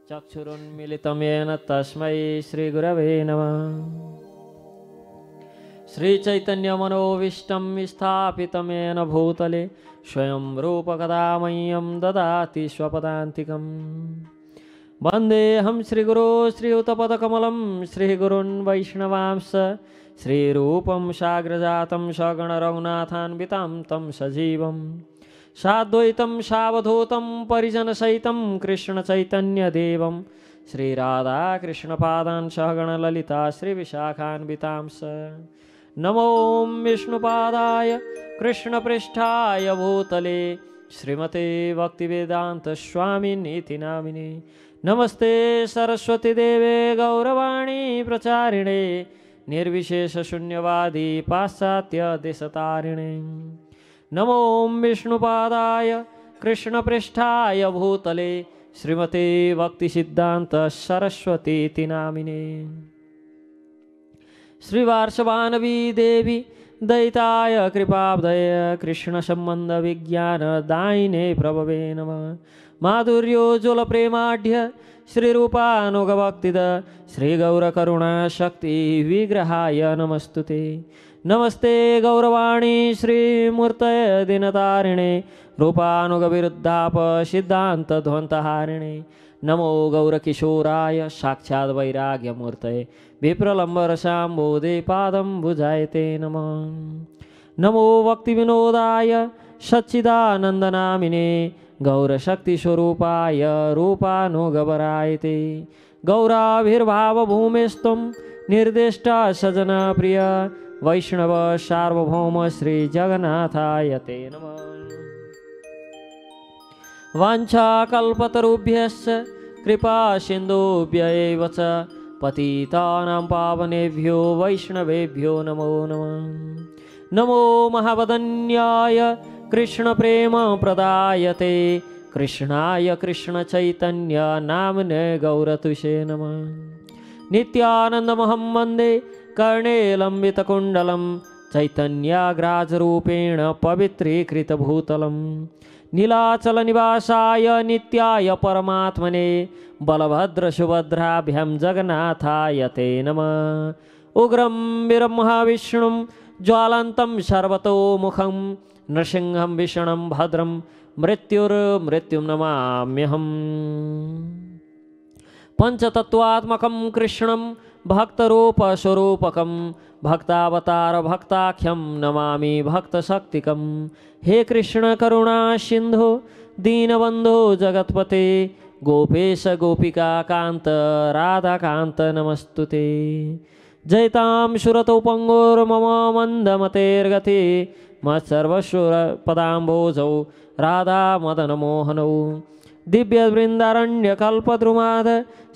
चक्षुरुन्मीलितं येन तस्मै श्रीगुरवे नमः। श्रीचैतन्यमनोभीष्टं स्थापितं येन भूतले स्वयं रूपकदा मह्यं ददाति स्वपदान्तिकम्। वन्देऽहं श्रीगुरो श्रीयुतपदकमलं श्रीगुरुन् वैष्णवांश्च श्रीरूपं साग्रजातं सगणरघुनाथान्वितं तं सजीवम् साद्वैतं सावधूतं परिजनसहितं कृष्णचैतन्यदेवं श्रीराधाकृष्णपादान् सहगणललिता श्रीविशाखान्वितांश्च। नमो विष्णुपादाय कृष्णपृष्ठाय भूतले श्रीमते भक्तिवेदान्तस्वामिनीति नामिने। नमस्ते सरस्वतीदेवे गौरवाणी प्रचारिणे निर्विशेषशून्यवादी पाश्चात्यदेशतारिणे। नमो विष्णुपादाय कृष्णपृष्ठाय भूतले श्रीमते भक्तिसिद्धान्त सरस्वतीति नामिने। श्रीवार्षवानवी देवी दैताय कृपाब्धय कृष्णसम्बन्धविज्ञानदायिने प्रभवे नमः। माधुर्योज्ज्वलप्रेमाढ्य श्रीरूपानुगभक्तिद श्रीगौरकरुणाशक्तिविग्रहाय नमस्तुते। नमस्ते गौरवाणी श्रीमूर्तये दिनतारिणे रूपानुगविरुद्धाप सिद्धान्तध्वन्तहारिणे। नमो गौरकिशोराय साक्षात् वैराग्यमूर्तये विप्रलम्बरसाम्बोधे पादं भुजायते नमः। नमो भक्तिविनोदाय सच्चिदानन्दनामिने गौरशक्तिस्वरूपाय रूपानुगवरायते। गौराविर्भावभूमिस्त्वं निर्दिष्टा सजनप्रिय वैष्णव सार्वभौम श्री जगन्नाथाय ते नमः। वाञ्छाकल्पतरुभ्यश्च कृपा सिन्धुभ्य एव च पतितानां पावनेभ्यो वैष्णवेभ्यो नमो नमः। नमो महावदन्याय कृष्णप्रेमप्रदायते कृष्णाय कृष्णचैतन्य नाम्ने गौरतुषे नमः। नित्यानन्दमहं वन्दे कर्णे लम्बितकुण्डलं चैतन्याग्राजरूपेण पवित्रीकृतभूतलं। नीलाचलनिवासाय नित्याय परमात्मने बलभद्रसुभद्राभ्यां जगन्नाथाय ते नमः। उग्रं वीरं महाविष्णुं ज्वालन्तं सर्वतोमुखं नृसिंहं भीषणं भद्रं मृत्युं नमाम्यहम्। पंचतत्वात्मकं कृष्णं भक्तरूपस्वरूपकं भक्तावतार भक्ताख्यं नमामि भक्तशक्तिकं। हे कृष्ण करुणा सिंधु दीनबंधु जगत्पते गोपेश गोपिका कांत राधाकांत नमस्तुते। जयतां सुरतौ पंगुर्मम मंदमतेर्गति मत्सर्वस्व पदाम्भोजौ राधा मदन मोहनौ। दिव्यवृन्दारण्यकल्पद्रुमाद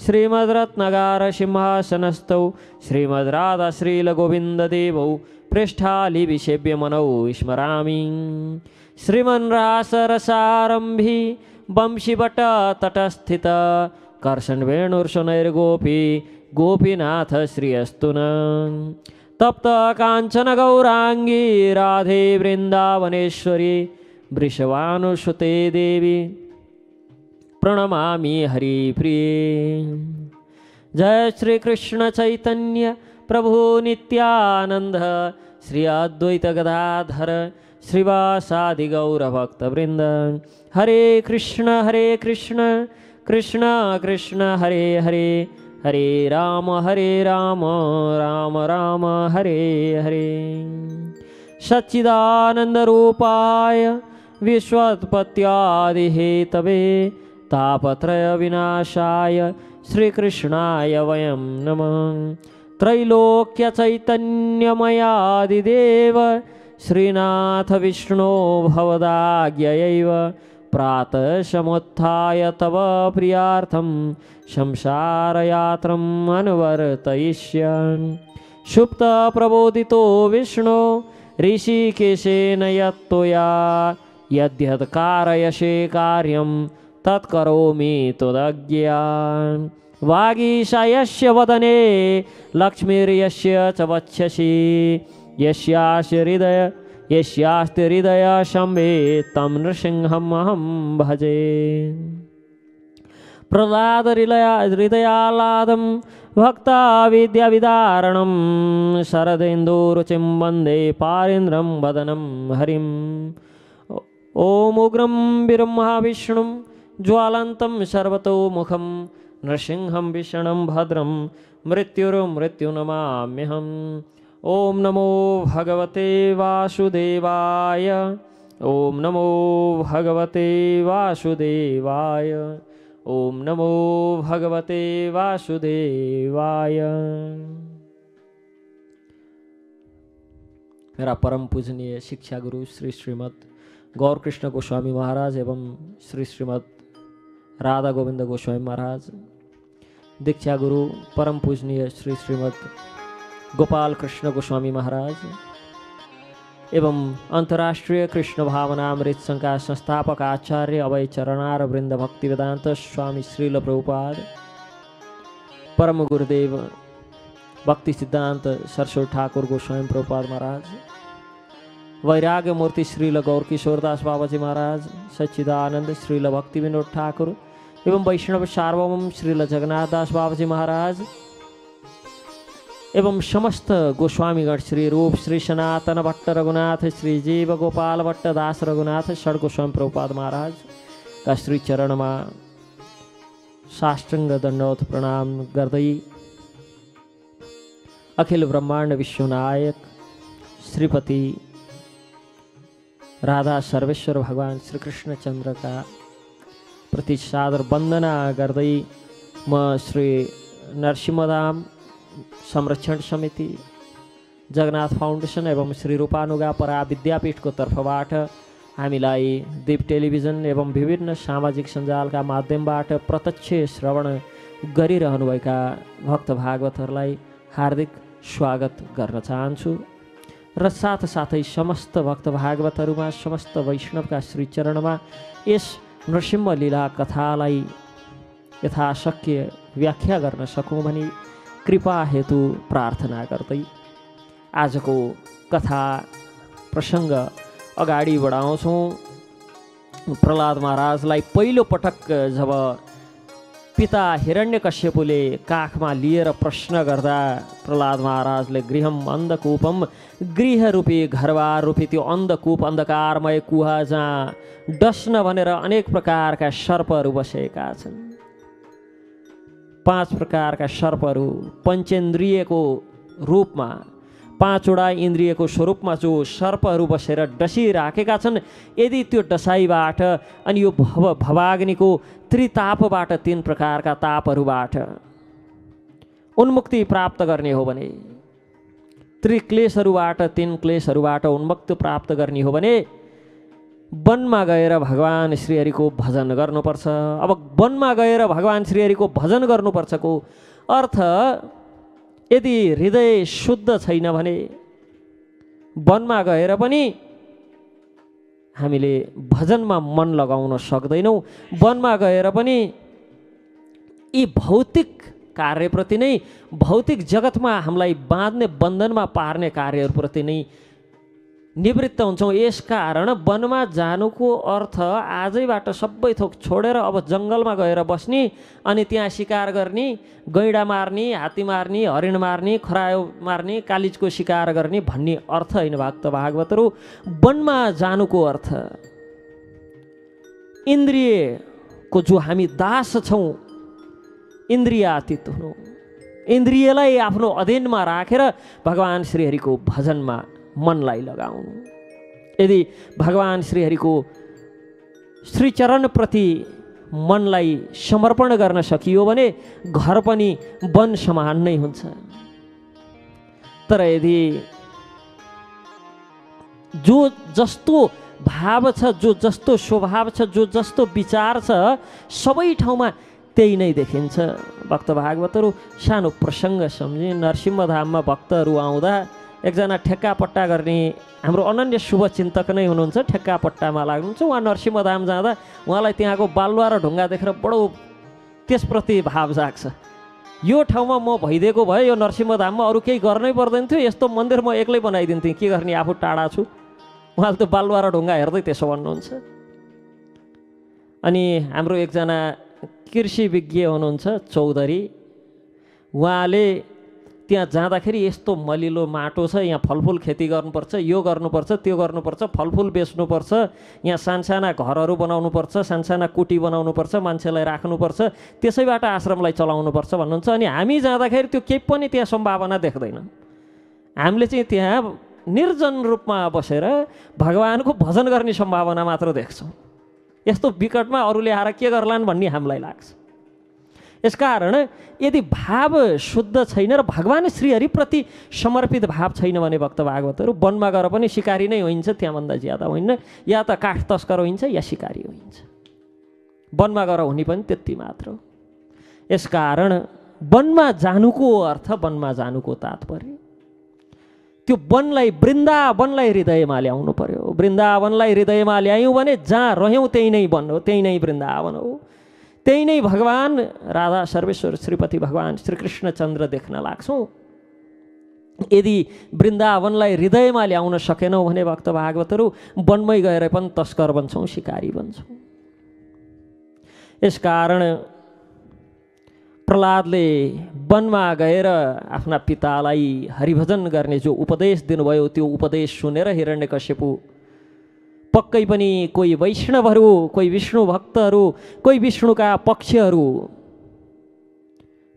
श्रीमद्रत्नगार सिंहासनस्थौ श्रीमद्राधा श्रीलगोविन्ददेवौ पृष्ठालिविसेव्यमनौ स्मरामि। श्रीमन्रासरसारम्भी वंशीवटतटस्थित कर्षणवेणुर्शनैर्गोपी गोपीनाथ श्रियस्तु न। तप्त काञ्चन गौरांगी राधे वृन्दावनेश्वरी वृषभानुसुते देवी प्रणमामि हरिप्रिये। जय श्री कृष्ण चैतन्य प्रभु नित्यानंद श्री अद्वैत गदाधर श्रीवासादि गौर भक्तवृंद। हरे कृष्ण कृष्ण कृष्ण हरे हरे हरे राम राम राम हरे हरे। सच्चिदानंद रूपाय विश्वोत्पत्त्यादि हेतवे तापत्रय विनाशाय श्रीकृष्णाय वयं नमः। त्रैलोक्य चैतन्यमयादिदेव श्रीनाथ विष्णो भवदाज्ञयैव प्रातः समुत्थाय तव प्रियार्थं संसारयात्रम् अनुवर्तयिष्यामि। सुप्त प्रबोधितो विष्णो ऋषिकेशेन यत्त्वया यद्यत्कारयसे कार्यं तत्करोमि त्वदज्ञया। वागीशायस्य वदने लक्ष्मीर्यस्य च वक्षसि यस्यास्ति हृदय संवेत् तं नृसिंहम् अहं भजे। प्रह्लाद हृदयालादं भक्ताविद्याविदारणं शरदेन्दुरुचिं वन्दे पारेन्द्रं वदनं हरिम् ॐ उग्रं वीरं महाविष्णुं ज्वालान्तं सर्वतोमुखं नृसिंहं भीषणं भद्रं मृत्युर्मृत्युनमाम्यहम् ॐ नमो भगवते वासुदेवाय ॐ नमो भगवते वासुदेवाय ॐ नमो भगवते वासुदेवाय। मेरा परम पूजनीय शिक्षा गुरु श्री श्रीमद गौर कृष्ण गोस्वामी महाराज एवं श्री श्रीमद राधा गोविंद गोस्वामी महाराज, दीक्षा गुरु परम पूजनीय श्री श्रीमद गोपाल कृष्ण गोस्वामी महाराज एवं अंतर्राष्ट्रीय कृष्ण भावनामृत संघ का संस्थापक आचार्य अभय चरणार वृंद भक्ति वेदांत स्वामी श्रील प्रभुपाद, परम गुरुदेव भक्ति सिद्धांत सरस्वती ठाकुर गोस्वामी प्रभुपाद महाराज, वैराग्य मूर्ति श्रील गौर किशोरदास बाबाजी महाराज, सच्चिदानंद श्रील भक्ति विनोद ठाकुर एवं वैष्णव सार्वभौम श्रील जगन्नाथ दास बाबाजी महाराज एवं समस्त गोस्वामीगण श्री रूप श्री सनातन भट्ट रघुनाथ श्री जीव गोपाल भट्ट दास रघुनाथ षड गोस्वामी प्रभुपाद महाराज का श्री चरण में साष्टांग दंडवत प्रणाम गर्दै अखिल ब्रह्मांड विश्वनायक श्रीपति राधा सर्वेश्वर भगवान श्री कृष्ण चंद्र का प्रति सादर वंदना गर्दै म श्री नरसिंहधाम संरक्षण समिति, जगन्नाथ फाउंडेशन एवं श्री रूपानुगा परा विद्यापीठ को तर्फबाट हामीलाई दीप टेलिभिजन एवं विभिन्न सामाजिक सञ्जालका माध्यमबाट प्रत्यक्ष श्रवण गरिरहनुभएका भक्त भागवतहरूलाई हार्दिक स्वागत गर्न चाहन्छु र साथसाथै समस्त भक्त भागवतहरूमा समस्त वैष्णवका श्री चरणमा यस नृसिंह लीला कथालाई यथाशक्य व्याख्या गर्न सकौँ भनी कृपा हेतु प्रार्थना गर्दै आजको कथा प्रसङ्ग अगाडि बढाउँछौँ। प्रह्लाद महाराजलाई पहिलो पटक जब पिता हिरण्यकश्यपुले काखमा लिएर प्रश्न गर्दा प्रह्लाद महाराजले गृहम अन्धकूपम, गृहरूपी घरबार रूपी त्यो अन्धकूप अन्धकारमय कुहा जहाँ डस्न भनेर अनेक प्रकारका सर्पहरू बसेका छन्, 5 प्रकारका सर्पहरू पञ्चेन्द्रियको रूपमा 5वटा इन्द्रियको स्वरूपमा जो सर्पहरू बसेर डसिराखेका छन्, यदि त्यो डसाइबाट अनि यो भवाग्निको त्रितापबाट 3 प्रकारका तापहरूबाट उन्मुक्ति प्राप्त गर्ने हो भने, त्रिक्लेशहरूबाट 3 क्लेशहरूबाट उन्मुक्ति प्राप्त गर्ने हो भने वनमा गएर भगवान श्रीहरिको भजन गर्नुपर्छ। अब वनमा गएर भगवान श्रीहरिको भजन गर्नुपर्छको अर्थ यदि हृदय शुद्ध छैन भने वनमा गएर पनि हामीले भजनमा मन लगाउन सक्दैनौँ। वनमा गएर पनि यी भौतिक कार्यप्रति नै, भौतिक जगतमा हामीलाई बाँध्ने बन्धनमा पार्ने कार्यहरूप्रति नै निवृत्त हुन्छौँ। यसकारण वनमा जानुको अर्थ आजैबाट सबै थोक छोडेर अब जङ्गलमा गएर बस्ने अनि त्यहाँ शिकार गर्ने, गैँडा मार्ने, हात्ती मार्ने, हरिण मार्ने, खरायो मार्ने, कालिजको शिकार गर्ने भन्ने अर्थ होइन। भक्त भागवतहरू, वनमा जानुको अर्थ इन्द्रियको जो हामी दास छौँ, इन्द्रियातीत हुनु, इन्द्रियलाई आफ्नो अधीनमा राखेर भगवान श्रीहरिको भजनमा मनलाई लगाउनु। यदि भगवान श्रीहरिको श्रीचरणप्रति मनलाई समर्पण गर्न सकियो भने घर पनि वन समान नै हुन्छ। तर यदि जो जस्तो भाव छ, जो जस्तो स्वभाव छ, जो जस्तो विचार छ, सबै ठाउँमा त्यही नै देखिन्छ। भक्त भागवतहरू, सानो प्रसङ्ग सम्झे। नरसिंहधाममा भक्तहरू आउँदा एकजना ठेक्का पट्टा गर्ने हाम्रो अनन्य शुभचिन्तक नै हुनुहुन्छ, ठेक्का पट्टामा लाग्नुहुन्छ। उहाँ नरसिंहधाम जाँदा उहाँलाई त्यहाँको बालुवा र ढुङ्गा देखेर बडो त्यसप्रति भाव जाग्छ। यो ठाउँमा म भइदिएको भए यो नरसिंहधाममा अरू केही गर्नै पर्दैन थियो, यस्तो मन्दिर म एक्लै बनाइदिन्थेँ, के गर्ने, आफू टाढा छु। उहाँले त बालुवा र ढुङ्गा हेर्दै त्यसो भन्नुहुन्छ। अनि हाम्रो एकजना कृषि विज्ञ हुनुहुन्छ चौधरी, उहाँले त्यहाँ जाँदाखेरि यस्तो मलिलो माटो छ, यहाँ फलफुल खेती गर्नुपर्छ, यो गर्नुपर्छ, त्यो गर्नुपर्छ, फलफुल बेच्नुपर्छ, यहाँ सानसाना घरहरू बनाउनुपर्छ, सानसाना कुटी बनाउनुपर्छ, मान्छेलाई राख्नुपर्छ, त्यसैबाट आश्रमलाई चलाउनुपर्छ भन्नुहुन्छ। अनि हामी जाँदाखेरि त्यो केही पनि त्यहाँ सम्भावना देख्दैन। हामीले चाहिँ त्यहाँ निर्जन रूपमा बसेर भगवानको भजन गर्ने सम्भावना मात्र देख्छौँ। यस्तो विकटमा अरूले आएर के गर्लान् भन्ने हामीलाई लाग्छ। यसकारण यदि भाव शुद्ध छैन र भगवान श्रीहरिप्रति समर्पित भाव छैन भने भक्त भागवतहरू वनमा गएर पनि शिकारी नै होइन्छ, त्यहाँभन्दा ज्यादा होइन, या त काठ तस्कर होइन्छ या शिकारी होइन्छ। वनमा गएर हुने पनि त्यति मात्र हो। यसकारण वनमा जानुको अर्थ, वनमा जानुको तात्पर्य त्यो वनलाई, वृन्दावनलाई हृदयमा ल्याउनु पर्यो। वृन्दावनलाई हृदयमा ल्यायौँ भने जहाँ रह्यौँ त्यही नै वन हो, त्यही नै वृन्दावन हो, त्यही नै भगवान राधा सर्वेश्वर श्रीपति भगवान श्रीकृष्णचन्द्र देख्न लाग्छौँ। यदि वृन्दावनलाई हृदयमा ल्याउन सकेनौँ भने भक्त भागवतहरू वनमै गएर पनि तस्कर बन्छौँ, शिकारी बन्छौँ। यसकारण प्रहलादले वनमा गएर आफ्ना पितालाई हरिभजन गर्ने जो उपदेश दिनुभयो त्यो उपदेश सुनेर हिरण्यकश्यपु पक्कै पनि कोही वैष्णवहरू, कोही विष्णु भक्तहरू, कोही विष्णुका पक्षहरू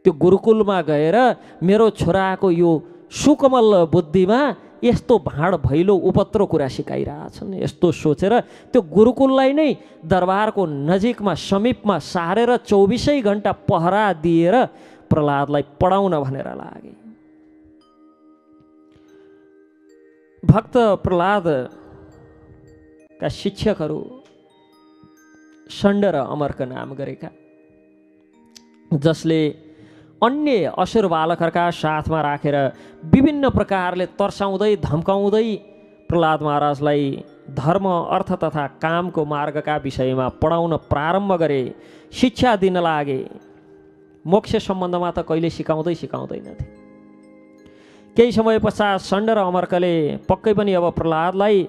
त्यो गुरुकुलमा गएर मेरो छोराको यो सुकमल बुद्धिमा यस्तो भाँड भैलो उपत्रो कुरा सिकाइरहेछन्, यस्तो सोचेर त्यो गुरुकुललाई नै दरबारको नजिकमा समीपमा सारेर 24 घण्टा पहरा दिएर प्रहलादलाई पढाउन भनेर लागे। भक्त प्रहलादका शिक्षकहरू षण्ड र अमरक नाम गरेका, जसले अन्य असुर बालकहरूका साथमा राखेर विभिन्न प्रकारले तर्साउँदै धम्काउँदै प्रहलाद महाराजलाई धर्म, अर्थ तथा कामको मार्गका विषयमा पढाउन प्रारम्भ गरे, शिक्षा दिन लागे। मोक्ष सम्बन्धमा त कहिले सिकाउँदैनथे। केही समय पश्चात षण्ड र अमर्कले पक्कै पनि अब प्रहलादलाई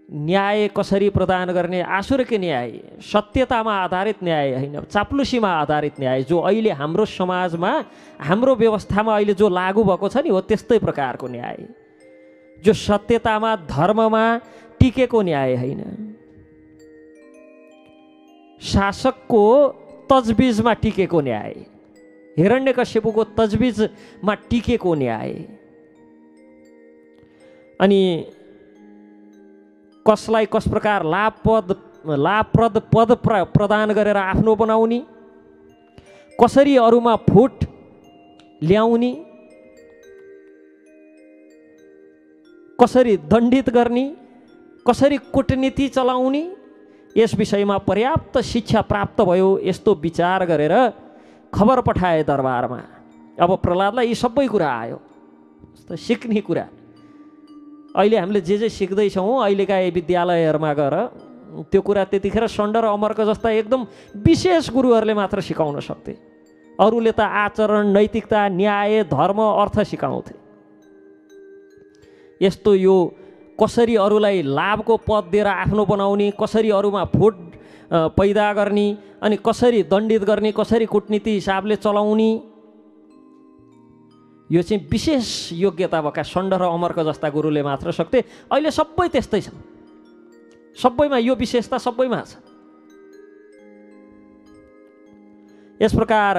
न्याय कसरी प्रदान गर्ने, आसुरकै न्याय, सत्यतामा आधारित न्याय होइन, चाप्लुसीमा आधारित न्याय, जो अहिले हाम्रो समाजमा, हाम्रो व्यवस्थामा अहिले जो लागू भएको छ नि, हो त्यस्तै प्रकारको न्याय, जो सत्यतामा, धर्ममा टिकेको न्याय होइन, शासकको तजबिजमा टिकेको न्याय, हिरण्यकश्यपुको तजबिजमा टिकेको न्याय। अनि कसलाई कस प्रकार लाभप्रद पद प्रदान गरेर आफ्नो बनाउने, कसरी अरूमा फुट ल्याउने, कसरी दण्डित गर्ने, कसरी कूटनीति चलाउने, यस विषयमा पर्याप्त शिक्षा प्राप्त भयो। यस्तो विचार गरेर खबर पठाए दरबारमा। अब प्रहलादलाई यी सबै कुरा आयो, सिक्ने कुरा। अहिले हामीले जे सिक्दैछौँ अहिलेका विद्यालयहरूमा गएर त्यो कुरा त्यतिखेर षण्ड र अमर्क जस्ता एकदम विशेष गुरुहरूले मात्र सिकाउन सक्थे। अरूले त आचरण, नैतिकता, न्याय, धर्म, अर्थ सिकाउँथे। यस्तो यो कसरी अरूलाई लाभको पद दिएर आफ्नो बनाउने, कसरी अरूमा फुट पैदा गर्ने, अनि कसरी दण्डित गर्ने, कसरी कूटनीति हिसाबले चलाउने, यो चाहिँ विशेष योग्यता भएका षण्ड र अमर्क जस्ता गुरुले मात्र सक्थे। अहिले सबै त्यस्तै छ, सबैमा यो विशेषता सबैमा छ। यस प्रकार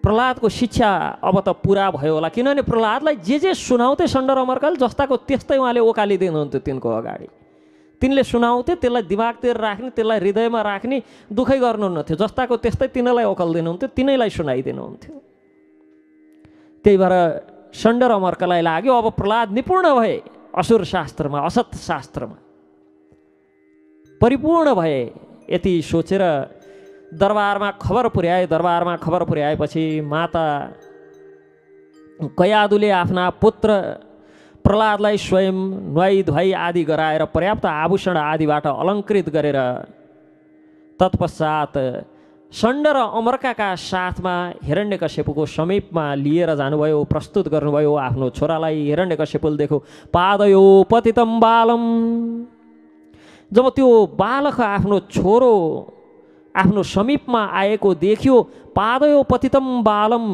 प्रहलादको शिक्षा अब त पुरा भयो होला, किनभने प्रहलादलाई जे सुनाउँथे षण्ड र अमर्कले जस्ताको त्यस्तै उहाँले ओकालिदिनुहुन्थ्यो तिनको अगाडि। तिनले सुनाउँथे, त्यसलाई दिमागतिर राख्ने, त्यसलाई हृदयमा राख्ने, दुःखै गर्नुहुन्थ्यो। जस्ताको त्यस्तै तिनीलाई ओकल दिनुहुन्थ्यो, तिनैलाई सुनाइदिनुहुन्थ्यो। त्यही भएर षण्ड र अमर्कलाई लाग्यो अब प्रहलाद निपुण भए, असुर शास्त्रमा, असत शास्त्रमा परिपूर्ण भए। यति सोचेर दरबारमा खबर पुर्याए। दरबारमा खबर पुर्याएपछि माता कयादुले आफ्ना पुत्र प्रहलादलाई स्वयं नुहाई धुवाई आदि गराएर पर्याप्त आभूषण आदिबाट अलङ्कृत गरेर तत्पश्चात षण्ड र अमर्कका साथमा हिरण्यकश्यपुको समीपमा लिएर जानुभयो, प्रस्तुत गर्नुभयो आफ्नो छोरालाई। हिरण्यकश्यपुले देखो पादयो पतितम बालम। जब त्यो बालक आफ्नो छोरो आफ्नो समीपमा आएको देखियो। पादयो पतितम बालम,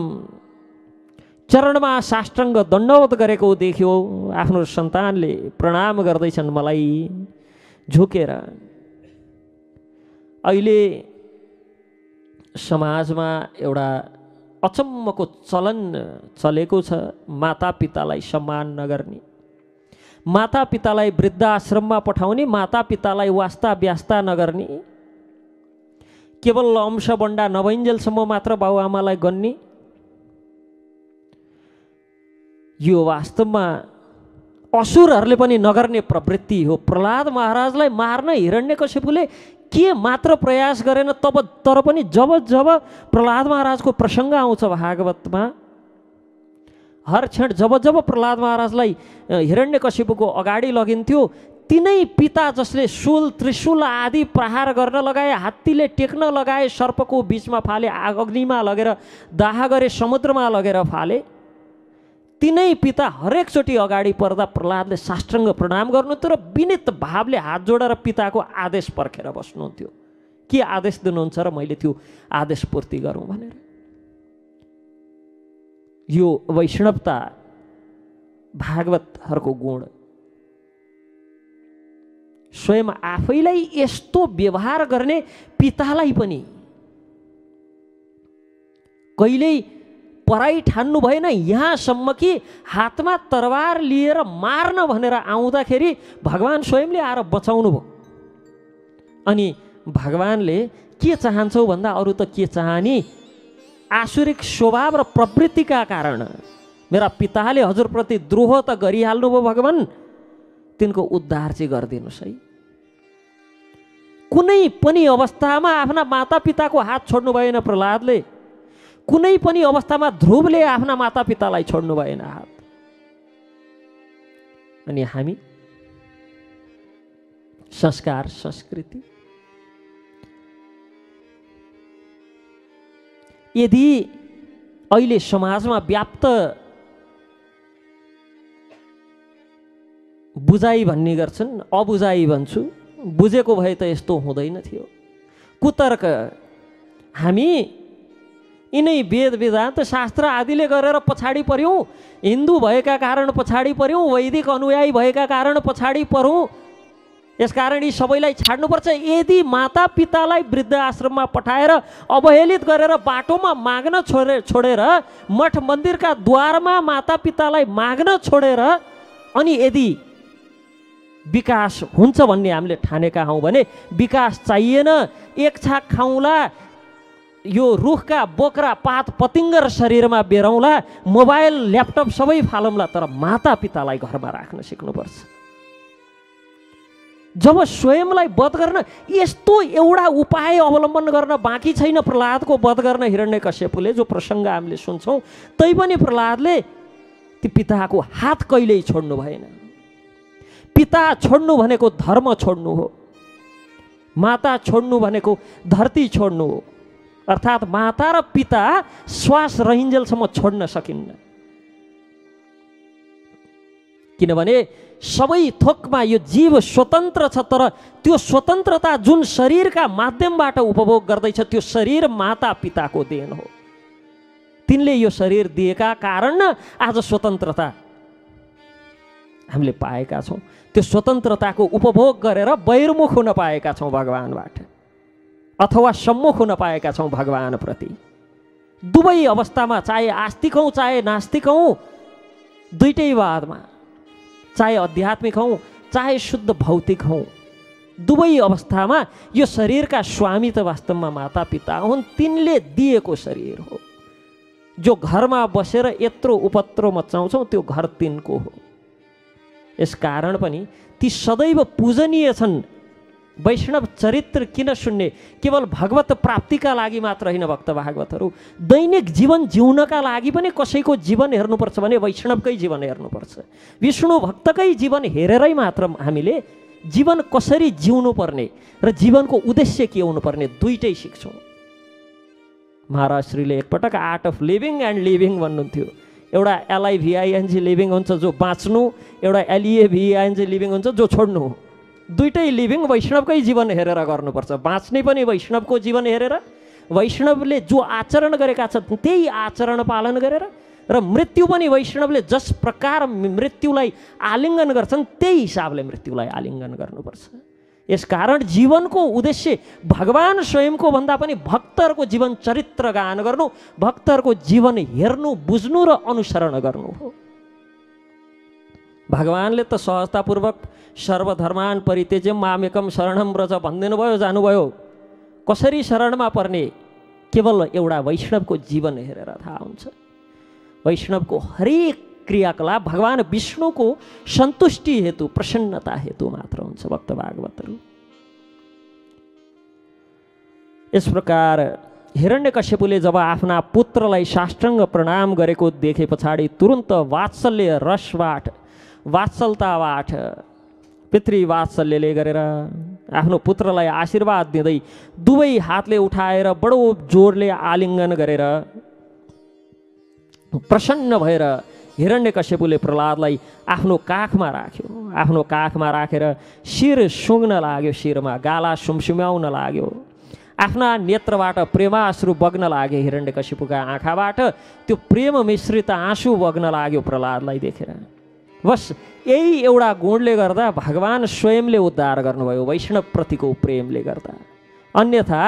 चरणमा साष्टाङ्ग दण्डवत गरेको देखियो। आफ्नो सन्तानले प्रणाम गर्दैछन् मलाई झुकेर। अहिले समाजमा एउटा अचम्मको चलन चलेको छ, मातापितालाई सम्मान नगर्ने, मातापितालाई वृद्धाश्रममा पठाउने, मातापितालाई वास्ता ब्यास्ता नगर्ने, केवल अंशबन्डा नभइन्जेलसम्म मात्र बाबुआमालाई गन्ने। यो वास्तवमा असुरहरूले पनि नगर्ने प्रवृत्ति हो। प्रहलाद महाराजलाई मार्न हिरण्यकशिपुले के मात्र प्रयास गरेन, तर पनि जब जब प्रहलाद महाराजको प्रसङ्ग आउँछ भागवतमा, हर क्षण जब जब प्रहलाद महाराजलाई हिरण्यकशिपुको अगाडि लगिन्थ्यो, तिनै पिता जसले शूल त्रिशूल आदि प्रहार गर्न लगाए, हात्तीले टेक्न लगाए, सर्पको बीचमा फाले, अग्निमा लगेर दाह गरे, समुद्रमा लगेर फाले, तिनै पिता हरेकचोटि अगाडि पर्दा प्रहलादले साष्टाङ्ग प्रणाम गर्नुहुन्थ्यो र विनित भावले हात जोडेर पिताको आदेश पर्खेर बस्नुहुन्थ्यो। के आदेश दिनुहुन्छ र मैले त्यो आदेश पूर्ति गरौँ भनेर। यो वैष्णवता भागवतहरूको गुण। स्वयं आफैलाई यस्तो व्यवहार गर्ने पितालाई पनि कहिल्यै पराई ठान्नु भएन, यहाँसम्म कि हातमा तरवार लिएर मार्न भनेर आउँदाखेरि भगवान स्वयंले आएर बचाउनु भयो। अनि भगवानले के चाहन्छौ भन्दा अरू त के चाहने, आसुरिक स्वभाव र प्रवृत्तिका कारण मेरा पिताले हजुरप्रति द्रोह त गरिहाल्नुभयो, भगवान तिनको उद्धार चाहिँ गरिदिनुहोस् है। कुनै पनि अवस्थामा आफ्ना मातापिताको हात छोड्नु भएन प्रहलादले, कुनै पनि अवस्थामा ध्रुवले आफ्ना मातापितालाई छोड्नु भएन हात। अनि हामी संस्कार संस्कृति यदि अहिले समाजमा व्याप्त बुझाइ भन्ने गर्छन्, अबुझाइ भन्छु, बुझेको भए त यस्तो हुँदैन थियो। कुतर्क हामी यिनै वेद वेदान्त शास्त्र आदिले गरेर पछाडि पर्यौँ, हिन्दू भएका कारण पछाडि पर्यौँ, वैदिक अनुयायी भएका कारण पछाडि पर्यौँ। यसकारण यी सबैलाई छाड्नुपर्छ। यदि मातापितालाई वृद्ध आश्रममा पठाएर अवहेलित गरेर बाटोमा माग्न छोडेर मठ मन्दिरका द्वारमा मातापितालाई माग्न छोडेर अनि यदि विकास हुन्छ भन्ने हामीले ठानेका हौँ भने विकास चाहिएन। एक छाक खाउँला, यो रुखका बोक्रा पात पतिङ्गर शरीरमा बेरौँला, मोबाइल ल्यापटप सबै फालौँला, तर मातापितालाई घरमा राख्न सिक्नुपर्छ। जब स्वयंलाई वध गर्न यस्तो एउटा उपाय अवलम्बन गर्न बाँकी छैन प्रहलादको वध गर्न हिरण्यकश्यपले, जो प्रसङ्ग हामीले सुन्छौँ, तैपनि प्रहलादले ती पिताको हात कहिल्यै छोड्नु भएन। पिता छोड्नु भनेको धर्म छोड्नु हो, माता छोड्नु भनेको धरती छोड्नु हो। अर्थात् माता र पिता श्वास रहिन्जेलसम्म छोड्न सकिन्न, किनभने सबै थोकमा यो जीव स्वतन्त्र छ, तर त्यो स्वतन्त्रता जुन शरीरका माध्यमबाट उपभोग गर्दैछ त्यो शरीर माता पिताको देन हो। तिनले यो शरीर दिएका कारण आज स्वतन्त्रता हामीले पाएका छौँ। त्यो स्वतन्त्रताको उपभोग गरेर बहिर्मुख हुन पाएका छौँ भगवानबाट, अथवा सम्मुख हुन पाएका छौँ भगवानप्रति। दुवै अवस्थामा, चाहे आस्तिक हौँ चाहे नास्तिक हौँ, दुईटै वादमा, चाहे आध्यात्मिक हौँ चाहे शुद्ध भौतिक हौँ, दुवै अवस्थामा यो शरीरका स्वामी त वास्तवमा माता पिता हुन्। तिनले दिएको शरीर हो। जो घरमा बसेर यत्रो उपद्रो मचाउँछौँ त्यो घर तिनको हो। यसकारण पनि ती सदैव पूजनीय छन्। वैष्णव चरित्र किन सुन्ने? केवल भगवत प्राप्तिका लागि मात्र होइन भक्त भागवतहरू, दैनिक जीवन जिउनका लागि पनि कसैको जीवन हेर्नुपर्छ भने वैष्णवकै जीवन हेर्नुपर्छ। विष्णु भक्तकै जीवन हेरेरै मात्र हामीले जीवन कसरी जिउनु पर्ने र जीवनको उद्देश्य के हुनुपर्ने दुईटै सिक्छौँ। महाराज श्रीले एकपटक art of living and living भन्नुहुन्थ्यो। एउटा LIVING लिभिङ हुन्छ जो बाँच्नु, एउटा LEAVING लिभिङ हुन्छ जो छोड्नु हो। दुइटै लिभिङ वैष्णवकै जीवन हेरेर गर्नुपर्छ। बाँच्ने पनि वैष्णवको जीवन हेरेर, वैष्णवले जो आचरण गरेका छन् त्यही आचरण पालन गरेर, र मृत्यु पनि वैष्णवले जस प्रकार मृत्युलाई आलिङ्गन गर्छन् त्यही हिसाबले मृत्युलाई आलिङ्गन गर्नुपर्छ। यसकारण जीवनको उद्देश्य भगवान स्वयंको भन्दा पनि भक्तहरूको जीवन चरित्र गान गर्नु, भक्तहरूको जीवन हेर्नु, बुझ्नु र अनुसरण गर्नु हो। भगवानले त सहजतापूर्वक सर्वधर्मान परित्यज्य मामेकम शरणम व्रज भनिदिनु भयो, जानुभयो। कसरी शरणमा पर्ने केवल एउटा वैष्णवको जीवन हेरेर थाहा हुन्छ। वैष्णवको हरेक क्रियाकलाप भगवान विष्णुको सन्तुष्टि हेतु, प्रसन्नता हेतु मात्र हुन्छ। भक्त भागवतहरू यस प्रकार हिरण्यकश्यपुले जब आफ्ना पुत्रलाई साष्टाङ्ग प्रणाम गरेको देखे पछाडि तुरुन्त वात्सल्य रसबाट, वात्सलताबाट, पितृ वात्सल्यले गरेर आफ्नो पुत्रलाई आशीर्वाद दिँदै दुवै हातले उठाएर बडो जोडले आलिङ्गन गरेर प्रसन्न भएर हिरण्यकश्यपुले प्रहलादलाई आफ्नो काखमा राख्यो। आफ्नो काखमा राखेर शिर सुँग्न लाग्यो, शिरमा गाला सुमसुम्याउन लाग्यो। आफ्ना नेत्रबाट प्रेमाश्रु बग्न लाग्यो। हिरण्यकश्यपुका आँखाबाट त्यो प्रेम मिश्रित आँसु बग्न लाग्यो प्रहलादलाई देखेर। बस यही एउटा गुणले गर्दा भगवान स्वयंले उद्धार गर्नुभयो, वैष्णव प्रतिको प्रेमले गर्दा। अन्यथा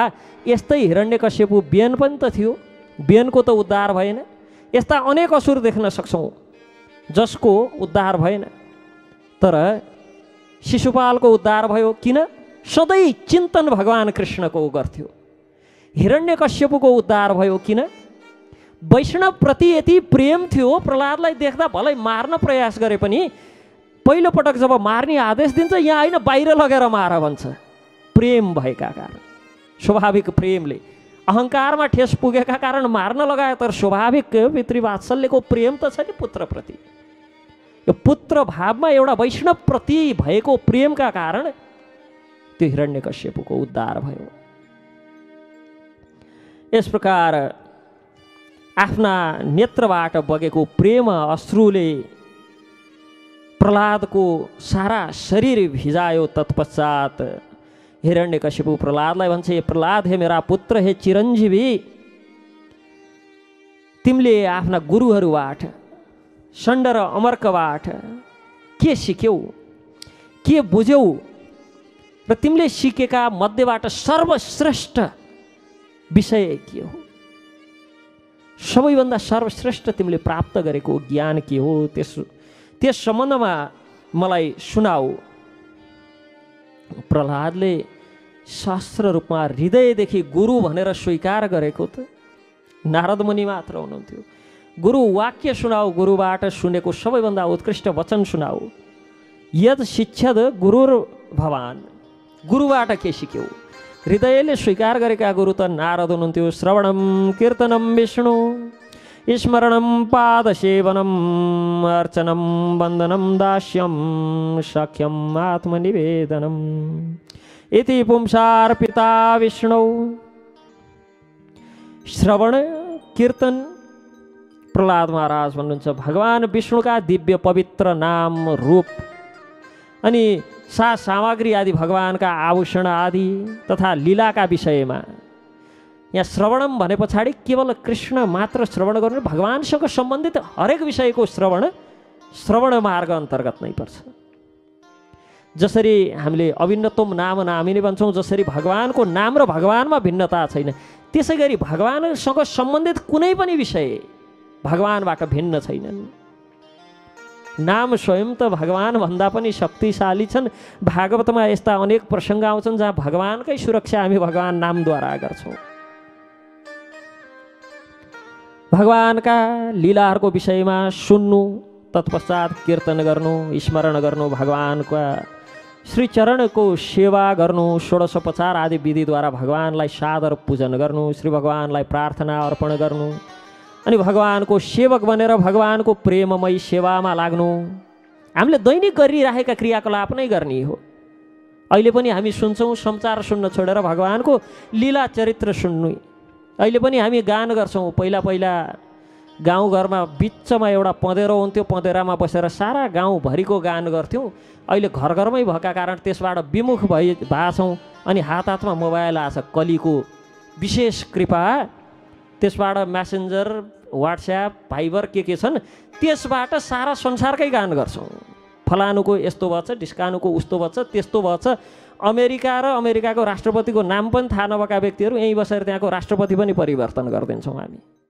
यस्तै हिरण्यकश्यपु बिहान पनि त थियो, बिहानको त उद्धार भएन। यस्ता अनेक असुर देख्न सक्छौँ जसको उद्धार भएन। तर शिशुपालको उद्धार भयो। किन? सधैँ चिन्तन भगवान कृष्णको गर्थ्यो। हिरण्यकश्यपुको उद्धार भयो। किन? वैष्णव प्रति यति प्रेम थियो, प्रहलादलाई देख्दा भलै मार्न प्रयास गरे पनि पहिलो पटक जब मार्ने आदेश दिन्छ, यहाँ होइन बाहिर लगेर मार भन्छ। प्रेम भएका कारण, स्वाभाविक प्रेमले, अहङ्कारमा ठेस पुगेका कारण मार्न लगाए। तर स्वाभाविक पितृवात्सल्यको प्रेम त छ नि पुत्रप्रति। यो पुत्र भावमा एउटा वैष्णव प्रति भएको प्रेमका कारण त्यो हिरण्यकश्यपुको उद्धार भयो। यस प्रकार आफ्ना नेत्रबाट बगेको प्रेम अश्रुले प्रहलादको सारा शरीर भिजायो। तत्पश्चात हिरण्यकश्यपु प्रहलादलाई भन्छ, हे प्रहलाद, हे मेरा पुत्र, हे चिरञ्जीवी, तिमीले आफ्ना गुरुहरूबाट, षण्ड र अमर्कबाट के सिक्यौ, के बुझ्यौ, र तिमीले सिकेका मध्येबाट सर्वश्रेष्ठ विषय के हो? सबैभन्दा सर्वश्रेष्ठ तिमीले प्राप्त गरेको ज्ञान के हो? त्यस सम्बन्धमा मलाई सुनाऊ। प्रहलादले शास्त्र रूपमा हृदयदेखि गुरु भनेर स्वीकार गरेको त नारद मुनि मात्र हुनुहुन्थ्यो। गुरु वाक्य सुनाऊ, गुरुबाट सुनेको सबैभन्दा उत्कृष्ट वचन सुनाऊ। यद शिक्षद गुरुर भवान, गुरुबाट के सिक्यौ? हृदयले स्वीकार गरेका गुरु त नारद हुनुहुन्थ्यो। श्रवणम कीर्तनम विष्णु स्मरणम पादसेवनम अर्चनम वन्दनम दास्यम सख्यम आत्मनिवेदनम इति पुंसार्पिता विष्णु। श्रवण कीर्तन, प्रहलाद महाराज भन्नुहुन्छ भगवान विष्णुका दिव्य पवित्र नाम रूप अनि सामग्री आदि, भगवानका आभूषण आदि तथा लीलाका विषयमा। यहाँ श्रवणम भने पछाडि केवल कृष्ण मात्र श्रवण गर्नु, भगवानसँग सम्बन्धित हरेक विषयको श्रवण मार्ग अन्तर्गत नै पर्छ। जसरी हामीले अभिन्नतम नाम नामिनी भन्छौँ, जसरी भगवानको नाम र भगवानमा भिन्नता छैन, त्यसै गरी भगवानसँग सम्बन्धित कुनै पनि विषय भगवानबाट भिन्न छैनन्। नाम स्वयं त भगवान भन्दा पनि शक्तिशाली छन्। भागवतमा यस्ता अनेक प्रसङ्ग आउँछन् जहाँ भगवानकै सुरक्षा हामी भगवान नामद्वारा गर्छौँ। भगवानका लीलाहरूको विषयमा सुन्नु, तत्पश्चात कीर्तन गर्नु, स्मरण गर्नु, भगवानका श्रीचरणको सेवा गर्नु, षोडशोपचार आदि विधिद्वारा भगवानलाई सादर पूजन गर्नु, श्री भगवानलाई प्रार्थना अर्पण गर्नु, अनि भगवानको सेवक बनेर भगवानको प्रेममय सेवामा लाग्नु। हामीले दैनिक गरिरहेका क्रियाकलाप नै गर्ने हो। अहिले पनि हामी सुन्छौँ, समाचार सुन्न छोडेर भगवानको लीला चरित्र सुन्नु। अहिले पनि हामी गान गर्छौँ। पहिला गाउँघरमा बिचमा एउटा पँधेरो हुन्थ्यो, पँधेरामा बसेर सारा गाउँभरिको गान गर्थ्यौँ। अहिले घर घरमै भएका कारण त्यसबाट विमुख भएका छौँ। अनि हात हातमा मोबाइल आछ, कलीको विशेष कृपा। त्यसबाट म्यासेन्जर, व्हाट्सएप, भाइबर के छन्, त्यसबाट सारा संसारकै गान गर्छौँ। फलानुको यस्तो भएछ, ढिस्कानुको उस्तो भएछ, त्यस्तो भएछ। अमेरिका र अमेरिकाको राष्ट्रपतिको नाम पनि थाहा नभएका व्यक्तिहरू यहीँ बसेर त्यहाँको राष्ट्रपति पनि परिवर्तन गरिदिन्छौँ हामी।